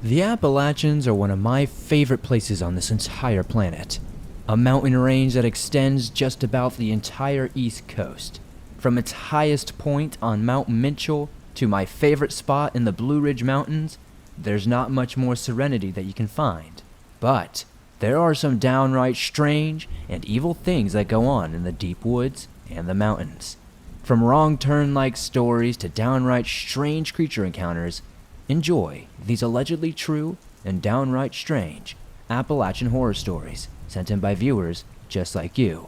The Appalachians are one of my favorite places on this entire planet. A mountain range that extends just about the entire East Coast. From its highest point on Mount Mitchell to my favorite spot in the Blue Ridge Mountains, there's not much more serenity that you can find. But there are some downright strange and evil things that go on in the deep woods and the mountains. From wrong turn-like stories to downright strange creature encounters, enjoy these allegedly true and downright strange Appalachian horror stories sent in by viewers just like you.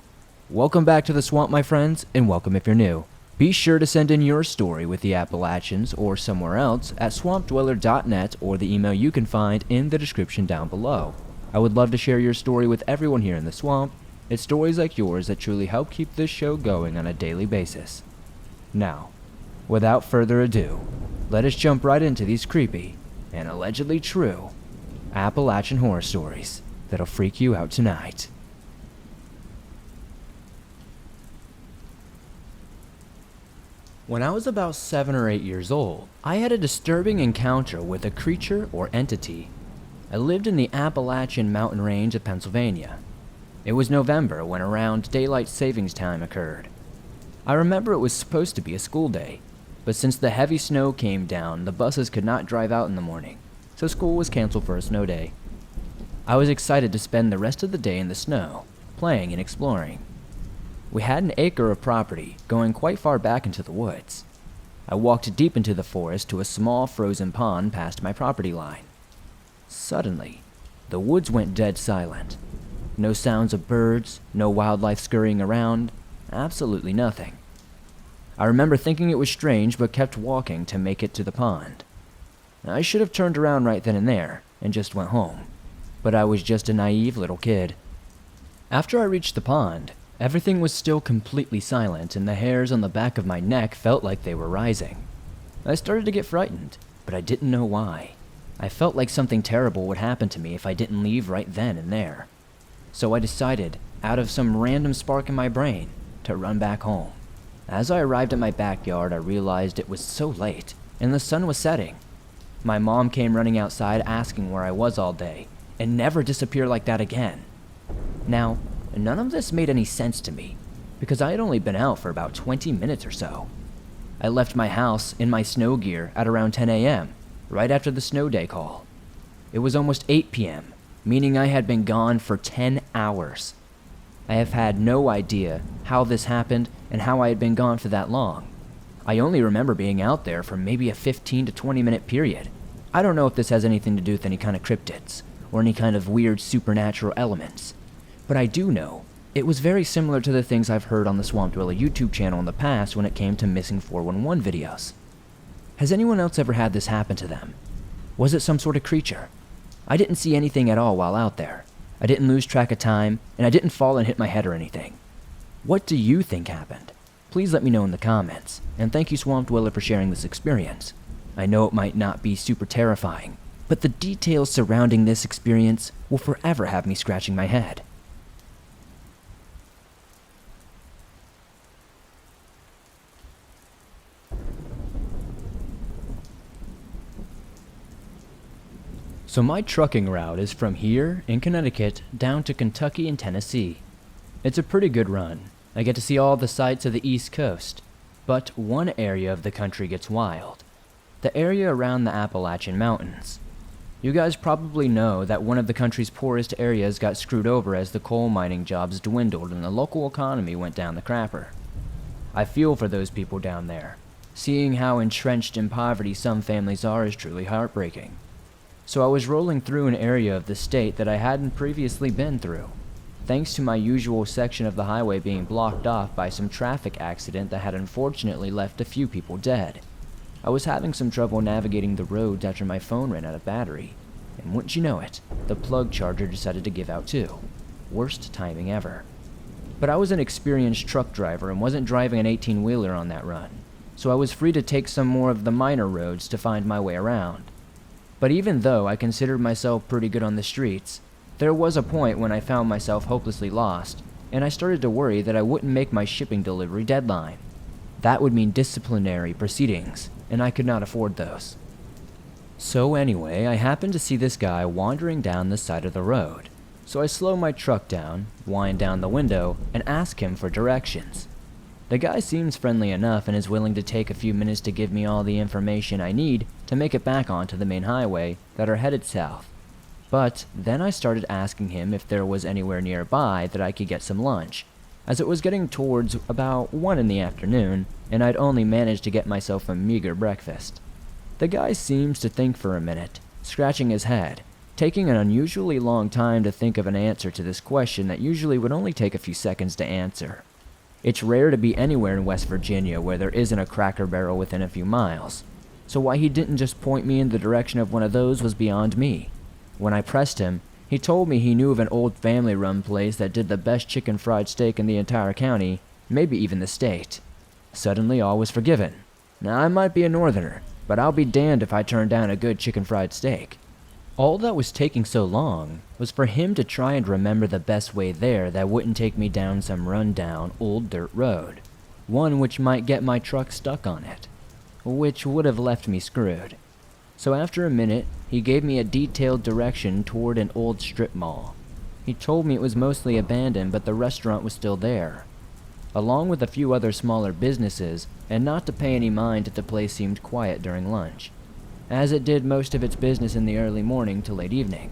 Welcome back to the swamp, my friends, and welcome if you're new. Be sure to send in your story with the Appalachians or somewhere else at swampdweller.net or the email you can find in the description down below. I would love to share your story with everyone here in the swamp. It's stories like yours that truly help keep this show going on a daily basis. Now, without further ado, let us jump right into these creepy and allegedly true Appalachian horror stories that'll freak you out tonight. When I was about 7 or 8 years old, I had a disturbing encounter with a creature or entity. I lived in the Appalachian mountain range of Pennsylvania. It was November when around daylight savings time occurred. I remember it was supposed to be a school day, but since the heavy snow came down, the buses could not drive out in the morning, so school was canceled for a snow day. I was excited to spend the rest of the day in the snow, playing and exploring. We had an acre of property going quite far back into the woods. I walked deep into the forest to a small frozen pond past my property line. Suddenly, the woods went dead silent. No sounds of birds, no wildlife scurrying around, absolutely nothing. I remember thinking it was strange but kept walking to make it to the pond. I should have turned around right then and there and just went home, but I was just a naive little kid. After I reached the pond, everything was still completely silent and the hairs on the back of my neck felt like they were rising. I started to get frightened, but I didn't know why. I felt like something terrible would happen to me if I didn't leave right then and there. So I decided, out of some random spark in my brain, to run back home. As I arrived at my backyard, I realized it was so late, and the sun was setting. My mom came running outside asking where I was all day, and never disappeared like that again. Now, none of this made any sense to me, because I had only been out for about 20 minutes or so. I left my house in my snow gear at around 10 a.m., right after the snow day call. It was almost 8 p.m., meaning I had been gone for 10 hours. I have had no idea how this happened and how I had been gone for that long. I only remember being out there for maybe a 15 to 20 minute period. I don't know if this has anything to do with any kind of cryptids or any kind of weird supernatural elements, but I do know it was very similar to the things I've heard on the Swamp Dweller YouTube channel in the past when it came to missing 411 videos. Has anyone else ever had this happen to them? Was it some sort of creature? I didn't see anything at all while out there. I didn't lose track of time, and I didn't fall and hit my head or anything. What do you think happened? Please let me know in the comments, and thank you Swamp Dweller for sharing this experience. I know it might not be super terrifying, but the details surrounding this experience will forever have me scratching my head. So my trucking route is from here in Connecticut down to Kentucky and Tennessee. It's a pretty good run. I get to see all the sights of the East Coast, but one area of the country gets wild. The area around the Appalachian Mountains. You guys probably know that one of the country's poorest areas got screwed over as the coal mining jobs dwindled and the local economy went down the crapper. I feel for those people down there. Seeing how entrenched in poverty some families are is truly heartbreaking. So I was rolling through an area of the state that I hadn't previously been through, thanks to my usual section of the highway being blocked off by some traffic accident that had unfortunately left a few people dead. I was having some trouble navigating the roads after my phone ran out of battery, and wouldn't you know it, the plug charger decided to give out too. Worst timing ever. But I was an experienced truck driver and wasn't driving an 18-wheeler on that run, so I was free to take some more of the minor roads to find my way around. But even though I considered myself pretty good on the streets, there was a point when I found myself hopelessly lost, and I started to worry that I wouldn't make my shipping delivery deadline. That would mean disciplinary proceedings, and I could not afford those. So anyway, I happened to see this guy wandering down the side of the road. So I slow my truck down, wind down the window, and ask him for directions. The guy seems friendly enough and is willing to take a few minutes to give me all the information I need to make it back onto the main highway that are headed south. But then I started asking him if there was anywhere nearby that I could get some lunch, as it was getting towards about 1 in the afternoon, and I'd only managed to get myself a meager breakfast. The guy seems to think for a minute, scratching his head, taking an unusually long time to think of an answer to this question that usually would only take a few seconds to answer. It's rare to be anywhere in West Virginia where there isn't a Cracker Barrel within a few miles, so why he didn't just point me in the direction of one of those was beyond me. When I pressed him, he told me he knew of an old family-run place that did the best chicken fried steak in the entire county, maybe even the state. Suddenly all was forgiven. Now I might be a northerner, but I'll be damned if I turn down a good chicken fried steak. All that was taking so long was for him to try and remember the best way there that wouldn't take me down some run-down old dirt road, one which might get my truck stuck on it, which would have left me screwed. So after a minute, he gave me a detailed direction toward an old strip mall. He told me it was mostly abandoned, but the restaurant was still there, along with a few other smaller businesses, and not to pay any mind if the place seemed quiet during lunch, as it did most of its business in the early morning to late evening.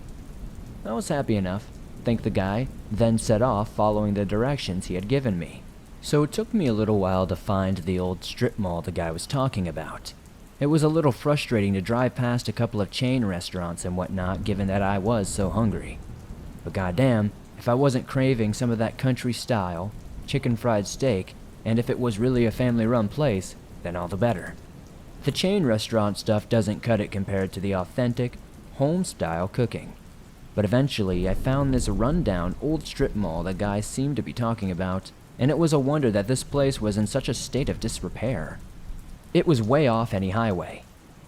I was happy enough, thanked the guy, then set off following the directions he had given me. So it took me a little while to find the old strip mall the guy was talking about. It was a little frustrating to drive past a couple of chain restaurants and whatnot, given that I was so hungry. But goddamn, if I wasn't craving some of that country style, chicken fried steak, and if it was really a family-run place, then all the better. The chain restaurant stuff doesn't cut it compared to the authentic, home-style cooking. But eventually, I found this run-down old strip mall the guy seemed to be talking about, and it was a wonder that this place was in such a state of disrepair. It was way off any highway.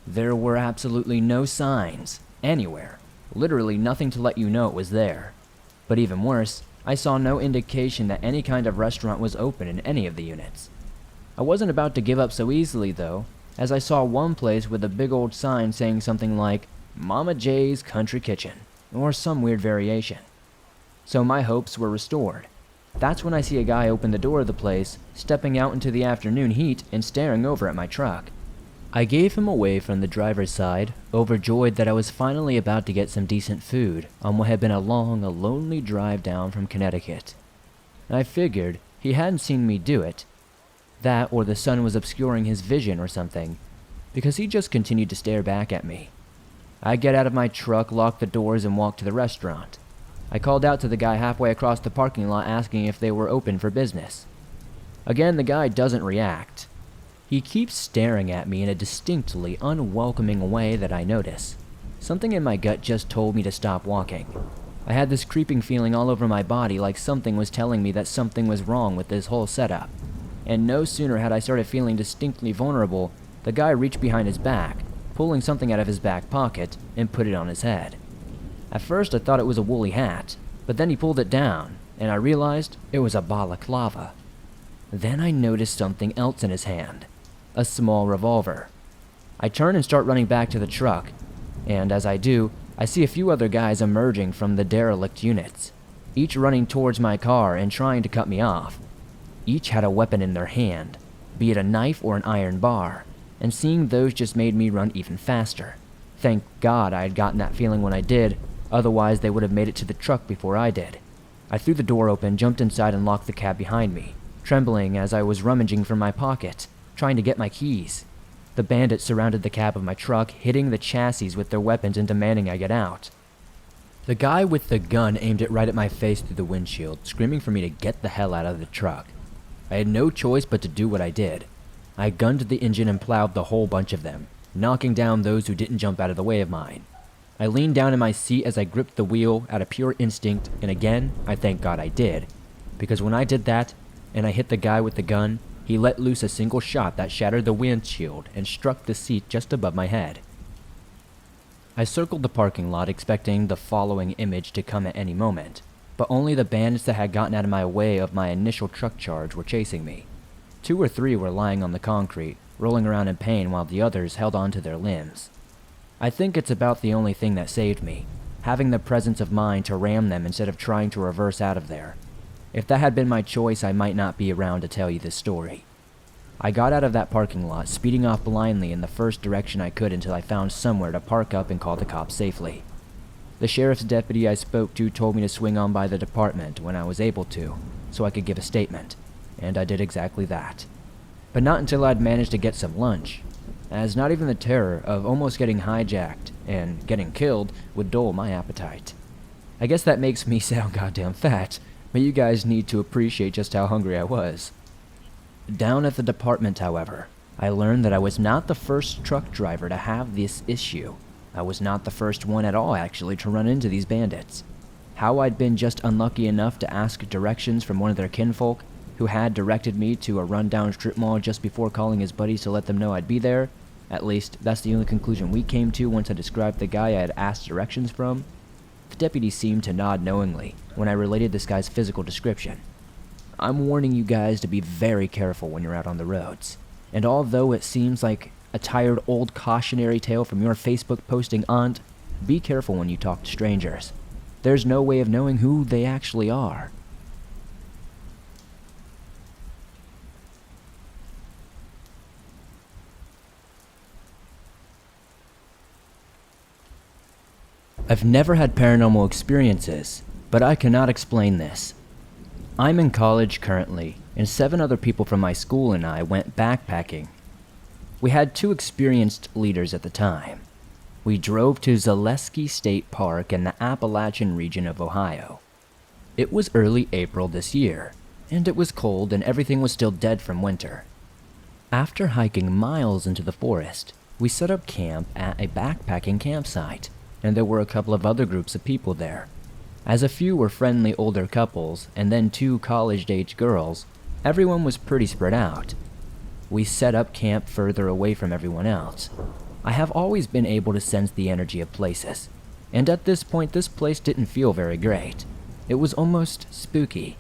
There were absolutely no signs, anywhere. Literally nothing to let you know it was there. But even worse, I saw no indication that any kind of restaurant was open in any of the units. I wasn't about to give up so easily though, as I saw one place with a big old sign saying something like, Mama J's Country Kitchen, or some weird variation. So my hopes were restored. That's when I see a guy open the door of the place, stepping out into the afternoon heat and staring over at my truck. I gave him away from the driver's side, overjoyed that I was finally about to get some decent food on what had been a lonely drive down from Connecticut. I figured he hadn't seen me do it, that or the sun was obscuring his vision or something, because he just continued to stare back at me. I get out of my truck, lock the doors, and walk to the restaurant. I called out to the guy halfway across the parking lot asking if they were open for business. Again, the guy doesn't react. He keeps staring at me in a distinctly unwelcoming way that I notice. Something in my gut just told me to stop walking. I had this creeping feeling all over my body like something was telling me that something was wrong with this whole setup. And no sooner had I started feeling distinctly vulnerable, the guy reached behind his back, pulling something out of his back pocket, and put it on his head. At first I thought it was a woolly hat, but then he pulled it down, and I realized it was a balaclava. Then I noticed something else in his hand, a small revolver. I turn and start running back to the truck, and as I do, I see a few other guys emerging from the derelict units, each running towards my car and trying to cut me off. Each had a weapon in their hand, be it a knife or an iron bar, and seeing those just made me run even faster. Thank God I had gotten that feeling when I did, otherwise they would have made it to the truck before I did. I threw the door open, jumped inside, and locked the cab behind me, trembling as I was rummaging for my pocket, trying to get my keys. The bandits surrounded the cab of my truck, hitting the chassis with their weapons and demanding I get out. The guy with the gun aimed it right at my face through the windshield, screaming for me to get the hell out of the truck. I had no choice but to do what I did. I gunned the engine and plowed the whole bunch of them, knocking down those who didn't jump out of the way of mine. I leaned down in my seat as I gripped the wheel out of pure instinct, and again, I thank God I did, because when I did that, and I hit the guy with the gun, he let loose a single shot that shattered the windshield and struck the seat just above my head. I circled the parking lot expecting the following image to come at any moment, but only the bandits that had gotten out of my way of my initial truck charge were chasing me. 2 or 3 were lying on the concrete, rolling around in pain while the others held on to their limbs. I think it's about the only thing that saved me, having the presence of mind to ram them instead of trying to reverse out of there. If that had been my choice, I might not be around to tell you this story. I got out of that parking lot, speeding off blindly in the first direction I could until I found somewhere to park up and call the cops safely. The sheriff's deputy I spoke to told me to swing on by the department when I was able to, so I could give a statement, and I did exactly that. But not until I'd managed to get some lunch, as not even the terror of almost getting hijacked and getting killed would dull my appetite. I guess that makes me sound goddamn fat, but you guys need to appreciate just how hungry I was. Down at the department, however, I learned that I was not the first truck driver to have this issue. I was not the first one at all, actually, to run into these bandits. How I'd been just unlucky enough to ask directions from one of their kinfolk, who had directed me to a rundown strip mall just before calling his buddies to let them know I'd be there. At least, that's the only conclusion we came to once I described the guy I had asked directions from. The deputy seemed to nod knowingly when I related this guy's physical description. I'm warning you guys to be very careful when you're out on the roads. And although it seems like a tired old cautionary tale from your Facebook posting aunt, be careful when you talk to strangers. There's no way of knowing who they actually are. I've never had paranormal experiences, but I cannot explain this. I'm in college currently, and 7 other people from my school and I went backpacking. We had 2 experienced leaders at the time. We drove to Zaleski State Park in the Appalachian region of Ohio. It was early April this year, and it was cold and everything was still dead from winter. After hiking miles into the forest, we set up camp at a backpacking campsite, and there were a couple of other groups of people there. As a few were friendly older couples, and then 2 college-age girls, everyone was pretty spread out. We set up camp further away from everyone else. I have always been able to sense the energy of places, and at this point this place didn't feel very great. It was almost spooky.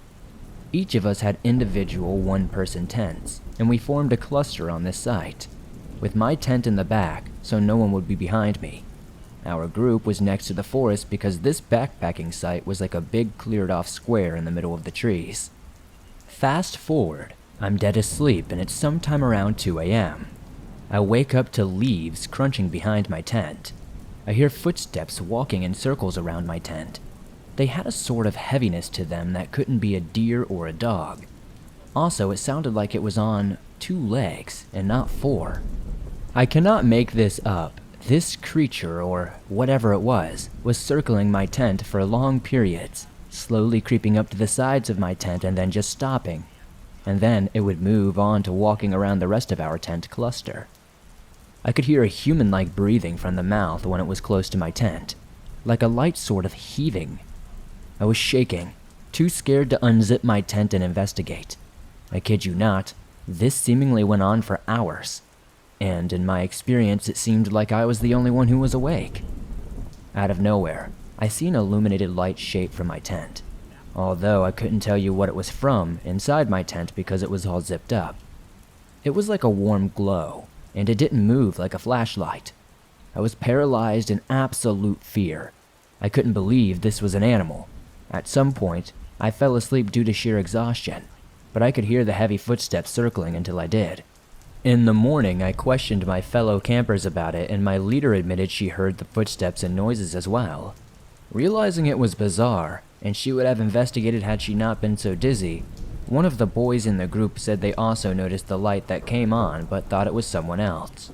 Each of us had individual 1-person tents, and we formed a cluster on this site, with my tent in the back so no one would be behind me. Our group was next to the forest because this backpacking site was like a big cleared-off square in the middle of the trees. Fast forward, I'm dead asleep and it's sometime around 2 a.m. I wake up to leaves crunching behind my tent. I hear footsteps walking in circles around my tent. They had a sort of heaviness to them that couldn't be a deer or a dog. Also, it sounded like it was on 2 legs and not 4. I cannot make this up. This creature, or whatever it was circling my tent for long periods, slowly creeping up to the sides of my tent and then just stopping. And then it would move on to walking around the rest of our tent cluster. I could hear a human-like breathing from the mouth when it was close to my tent, like a light sort of heaving. I was shaking, too scared to unzip my tent and investigate. I kid you not, this seemingly went on for hours. And in my experience, it seemed like I was the only one who was awake. Out of nowhere, I see an illuminated light shape from my tent, although I couldn't tell you what it was from inside my tent because it was all zipped up. It was like a warm glow, and it didn't move like a flashlight. I was paralyzed in absolute fear. I couldn't believe this was an animal. At some point, I fell asleep due to sheer exhaustion, but I could hear the heavy footsteps circling until I did. In the morning, I questioned my fellow campers about it, and my leader admitted she heard the footsteps and noises as well. Realizing it was bizarre, and she would have investigated had she not been so dizzy, one of the boys in the group said they also noticed the light that came on but thought it was someone else.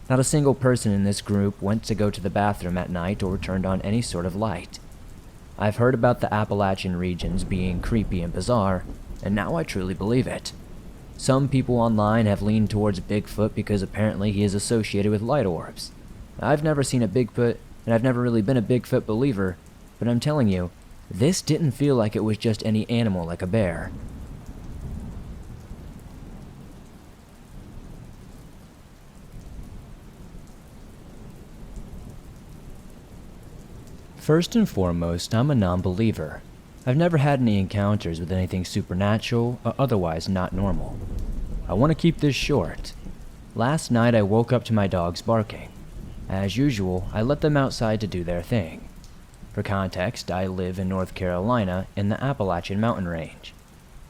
Not a single person in this group went to go to the bathroom at night or turned on any sort of light. I've heard about the Appalachian regions being creepy and bizarre, and now I truly believe it. Some people online have leaned towards Bigfoot because apparently he is associated with light orbs. I've never seen a Bigfoot, and I've never really been a Bigfoot believer, but I'm telling you, this didn't feel like it was just any animal like a bear. First and foremost, I'm a non-believer. I've never had any encounters with anything supernatural or otherwise not normal. I want to keep this short. Last night I woke up to my dogs barking. As usual, I let them outside to do their thing. For context, I live in North Carolina in the Appalachian mountain range.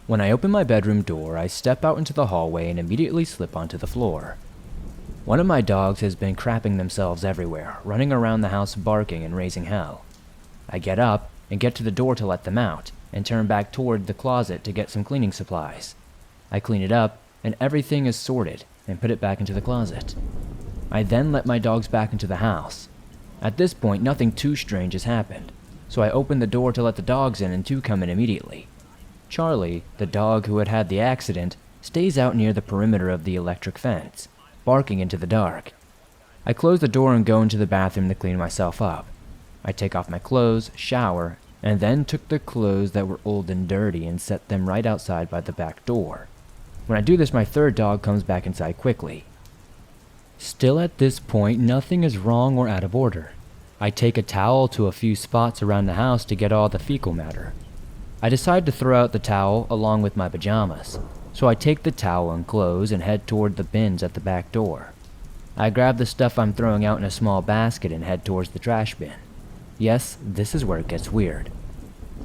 When I open my bedroom door, I step out into the hallway and immediately slip onto the floor. One of my dogs has been crapping themselves everywhere, running around the house barking and raising hell. I get up and get to the door to let them out, and turn back toward the closet to get some cleaning supplies. I clean it up, and everything is sorted, and put it back into the closet. I then let my dogs back into the house. At this point, nothing too strange has happened, so I open the door to let the dogs in and two come in immediately. Charlie, the dog who had had the accident, stays out near the perimeter of the electric fence, barking into the dark. I close the door and go into the bathroom to clean myself up. I take off my clothes, shower, and then took the clothes that were old and dirty and set them right outside by the back door. When I do this, my third dog comes back inside quickly. Still at this point, nothing is wrong or out of order. I take a towel to a few spots around the house to get all the fecal matter. I decide to throw out the towel along with my pajamas, so I take the towel and clothes and head toward the bins at the back door. I grab the stuff I'm throwing out in a small basket and head towards the trash bin. Yes, this is where it gets weird.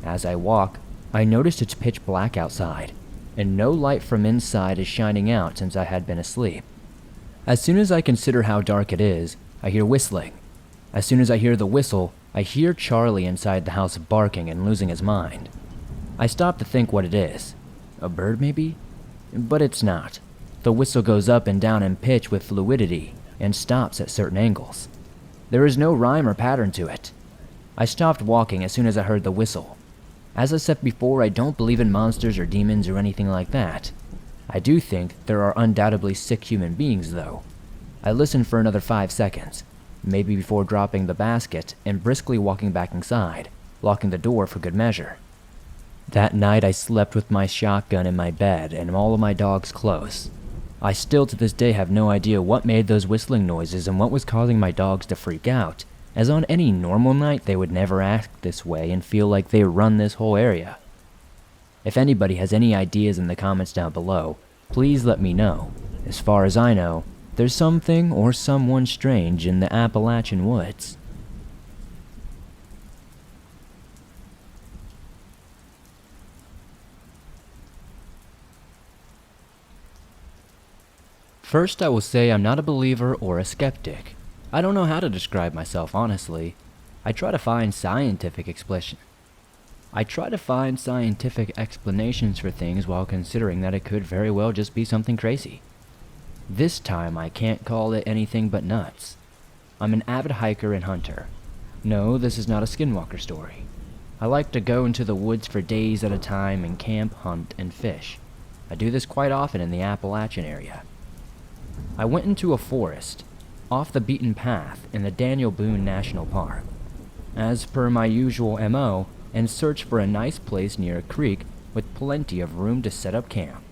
As I walk, I notice it's pitch black outside, and no light from inside is shining out since I had been asleep. As soon as I consider how dark it is, I hear whistling. As soon as I hear the whistle, I hear Charlie inside the house barking and losing his mind. I stop to think what it is. A bird maybe? But it's not. The whistle goes up and down in pitch with fluidity and stops at certain angles. There is no rhyme or pattern to it. I stopped walking as soon as I heard the whistle. As I said before, I don't believe in monsters or demons or anything like that. I do think there are undoubtedly sick human beings, though. I listened for another 5 seconds, maybe before dropping the basket and briskly walking back inside, locking the door for good measure. That night I slept with my shotgun in my bed and all of my dogs close. I still to this day have no idea what made those whistling noises and what was causing my dogs to freak out, as on any normal night they would never act this way and feel like they run this whole area. If anybody has any ideas in the comments down below, please let me know. As far as I know, there's something or someone strange in the Appalachian woods. First, I will say I'm not a believer or a skeptic. I don't know how to describe myself, honestly. I try to find scientific explanations for things while considering that it could very well just be something crazy. This time, I can't call it anything but nuts. I'm an avid hiker and hunter. No, this is not a skinwalker story. I like to go into the woods for days at a time and camp, hunt, and fish. I do this quite often in the Appalachian area. I went into a forest, off the beaten path in the Daniel Boone National Park, as per my usual MO, and searched for a nice place near a creek with plenty of room to set up camp.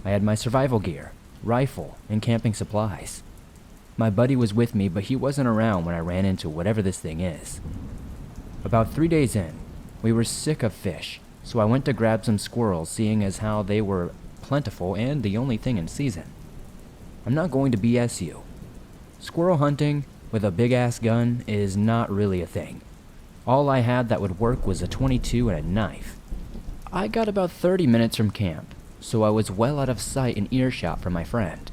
I had my survival gear, rifle, and camping supplies. My buddy was with me, but he wasn't around when I ran into whatever this thing is. About 3 days in, we were sick of fish, so I went to grab some squirrels, seeing as how they were plentiful and the only thing in season. I'm not going to BS you. Squirrel hunting with a big-ass gun is not really a thing. All I had that would work was a .22 and a knife. I got about 30 minutes from camp, so I was well out of sight and earshot from my friend.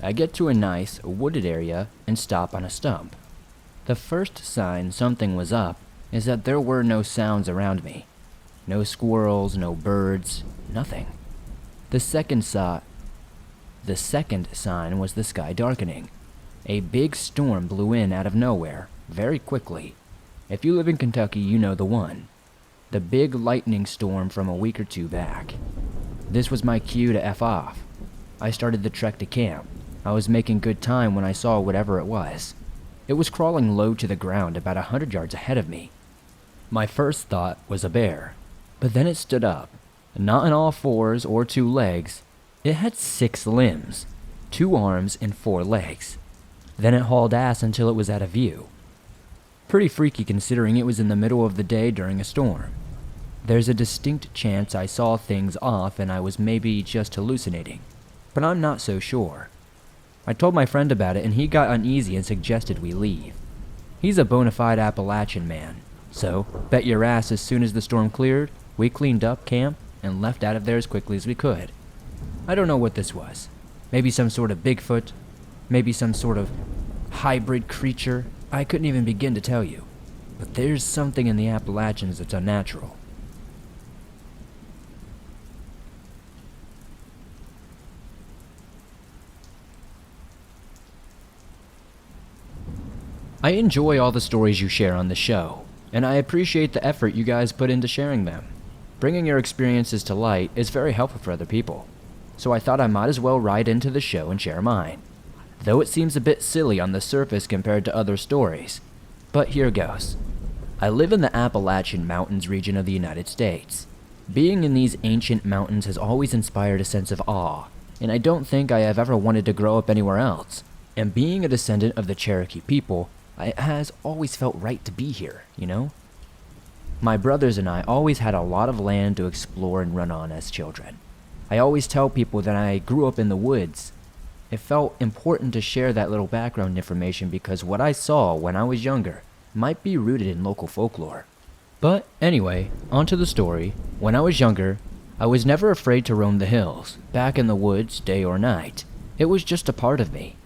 I get to a nice, wooded area and stop on a stump. The first sign something was up is that there were no sounds around me. No squirrels, no birds, nothing. The second sign was the sky darkening. A big storm blew in out of nowhere, very quickly. If you live in Kentucky, you know the one. The big lightning storm from a week or two back. This was my cue to F off. I started the trek to camp. I was making good time when I saw whatever it was. It was crawling low to the ground about 100 yards ahead of me. My first thought was a bear, but then it stood up, not on all fours or 2 legs. It had 6 limbs, 2 arms, and 4 legs. Then it hauled ass until it was out of view. Pretty freaky considering it was in the middle of the day during a storm. There's a distinct chance I saw things off and I was maybe just hallucinating, but I'm not so sure. I told my friend about it and he got uneasy and suggested we leave. He's a bona fide Appalachian man, so bet your ass as soon as the storm cleared, we cleaned up camp and left out of there as quickly as we could. I don't know what this was. Maybe some sort of Bigfoot, maybe some sort of hybrid creature. I couldn't even begin to tell you. But there's something in the Appalachians that's unnatural. I enjoy all the stories you share on the show, and I appreciate the effort you guys put into sharing them. Bringing your experiences to light is very helpful for other people, so I thought I might as well write into the show and share mine. Though it seems a bit silly on the surface compared to other stories. But here goes. I live in the Appalachian Mountains region of the United States. Being in these ancient mountains has always inspired a sense of awe, and I don't think I have ever wanted to grow up anywhere else. And being a descendant of the Cherokee people, it has always felt right to be here, you know? My brothers and I always had a lot of land to explore and run on as children. I always tell people that I grew up in the woods. It felt important to share that little background information because what I saw when I was younger might be rooted in local folklore. But anyway, onto the story. When I was younger, I was never afraid to roam the hills, back in the woods, day or night. It was just a part of me.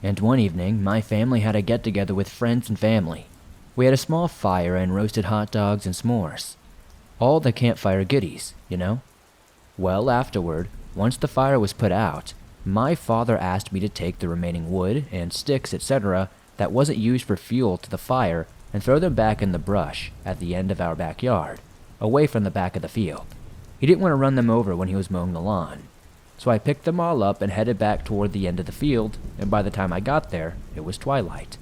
And one evening, my family had a get-together with friends and family. We had a small fire and roasted hot dogs and s'mores. All the campfire goodies, you know? Well, afterward, once the fire was put out, my father asked me to take the remaining wood and sticks, etc., that wasn't used for fuel to the fire and throw them back in the brush at the end of our backyard, away from the back of the field. He didn't want to run them over when he was mowing the lawn. So I picked them all up and headed back toward the end of the field, and by the time I got there, it was twilight.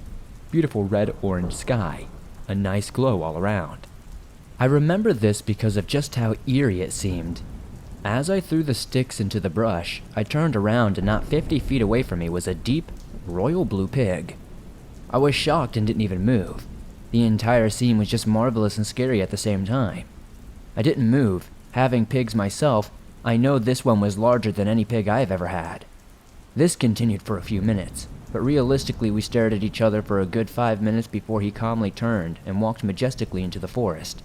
Beautiful red-orange sky, a nice glow all around. I remember this because of just how eerie it seemed. As I threw the sticks into the brush, I turned around and not 50 feet away from me was a deep, royal blue pig. I was shocked and didn't even move. The entire scene was just marvelous and scary at the same time. I didn't move. Having pigs myself, I know this one was larger than any pig I've ever had. This continued for a few minutes, but realistically we stared at each other for a good 5 minutes before he calmly turned and walked majestically into the forest.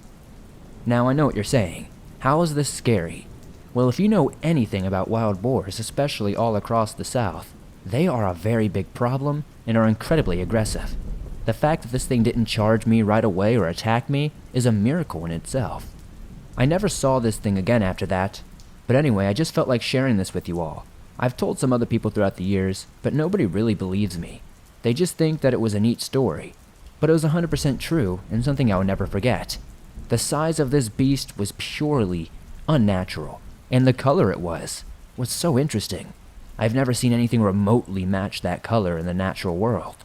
Now I know what you're saying. How is this scary? Well, if you know anything about wild boars, especially all across the South, they are a very big problem and are incredibly aggressive. The fact that this thing didn't charge me right away or attack me is a miracle in itself. I never saw this thing again after that. But anyway, I just felt like sharing this with you all. I've told some other people throughout the years, but nobody really believes me. They just think that it was a neat story. But it was 100% true and something I will never forget. The size of this beast was purely unnatural, and the color it was so interesting. I've never seen anything remotely match that color in the natural world.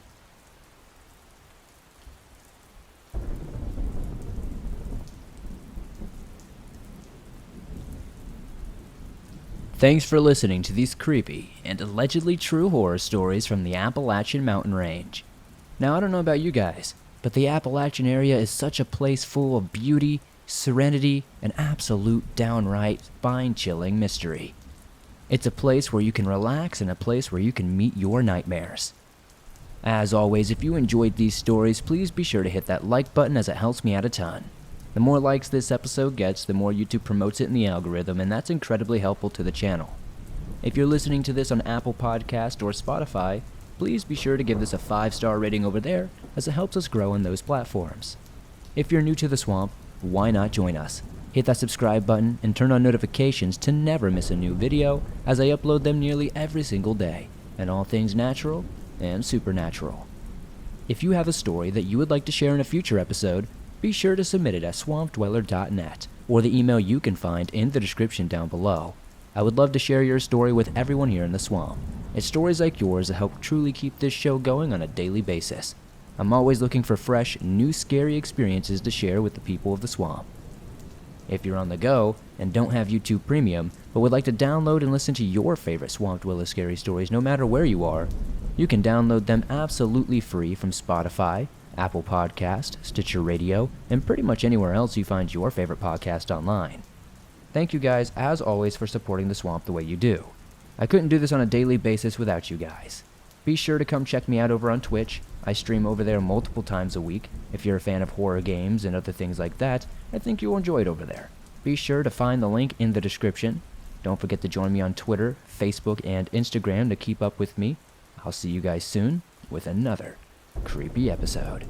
Thanks for listening to these creepy and allegedly true horror stories from the Appalachian mountain range. Now, I don't know about you guys, but the Appalachian area is such a place full of beauty, serenity, and absolute downright spine-chilling mystery. It's a place where you can relax and a place where you can meet your nightmares. As always, if you enjoyed these stories, please be sure to hit that like button as it helps me out a ton. The more likes this episode gets, the more YouTube promotes it in the algorithm, and that's incredibly helpful to the channel. If you're listening to this on Apple Podcast or Spotify, please be sure to give this a 5-star rating over there, as it helps us grow in those platforms. If you're new to the swamp, why not join us? Hit that subscribe button and turn on notifications to never miss a new video, as I upload them nearly every single day, and all things natural and supernatural. If you have a story that you would like to share in a future episode, be sure to submit it at swampdweller.net or the email you can find in the description down below. I would love to share your story with everyone here in the swamp. It's stories like yours that help truly keep this show going on a daily basis. I'm always looking for fresh, new scary experiences to share with the people of the swamp. If you're on the go and don't have YouTube Premium, but would like to download and listen to your favorite Swamp Dweller scary stories no matter where you are, you can download them absolutely free from Spotify, Apple Podcast, Stitcher Radio, and pretty much anywhere else you find your favorite podcast online. Thank you guys, as always, for supporting the swamp the way you do. I couldn't do this on a daily basis without you guys. Be sure to come check me out over on Twitch. I stream over there multiple times a week. If you're a fan of horror games and other things like that, I think you'll enjoy it over there. Be sure to find the link in the description. Don't forget to join me on Twitter, Facebook, and Instagram to keep up with me. I'll see you guys soon with another creepy episode.